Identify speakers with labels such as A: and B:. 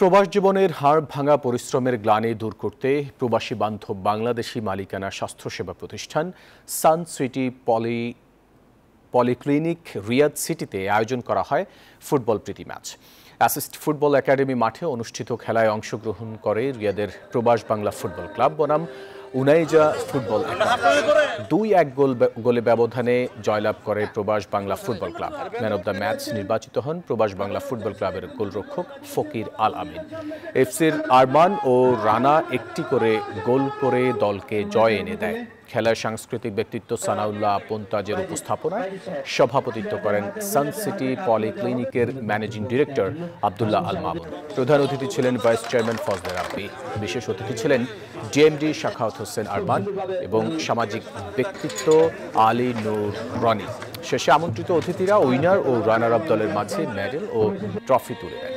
A: প্রবাস জীবনের হাড় ভাঙা পরিশ্রমের গ্লানি দূর করতে প্রবাসী বান্ধব বাংলাদেশি মালিকানা স্বাস্থ্যসেবা প্রতিষ্ঠান সান সিটি পলিক্লিনিক রিয়াদ সিটিতে আয়োজন করা হয় ফুটবল প্রীতি ম্যাচ। অ্যাসিস্ট ফুটবল একাডেমি মাঠে অনুষ্ঠিত খেলায় অংশগ্রহণ করে রিয়াদের প্রবাস বাংলা ফুটবল ক্লাব বনাম উনাইজা ফুটবল একাডেমি। 2-1 গোলে ব্যবধানে জয়লাভ করে প্রবাস Bangla football club. Man of the match নির্বাচিত হন প্রবাস বাংলা ফুটবল ক্লাবের গোলরক্ষক ফকির আল আমিন। এফসির আরমান ও রানা একটি করে গোল করে দলকে জয় এনে দেয়। খেলায় সাংস্কৃতিক ব্যক্তিত্ব সানাউল্লাহ পন্তাজের উপস্থাপনায় সভাপতিত্ব করেন sun city পলিক্লিনিকের managing director Abdullah Al Mamun. প্রধান অতিথি ছিলেন ভাইস চেয়ারম্যান ফজলে রাব্বি। বিশেষ অতিথি ছিলেন ডিএমডি শাখাওয়াত হোসেন আরমান এবং সামাজিক ব্যক্তিত্ব আলী নূর রনি। শেষে আমন্ত্রিত অতিথিরা উইনার ও রানার আপ দলের মাঝে মেডেল ও ট্রফি তুলে দেন।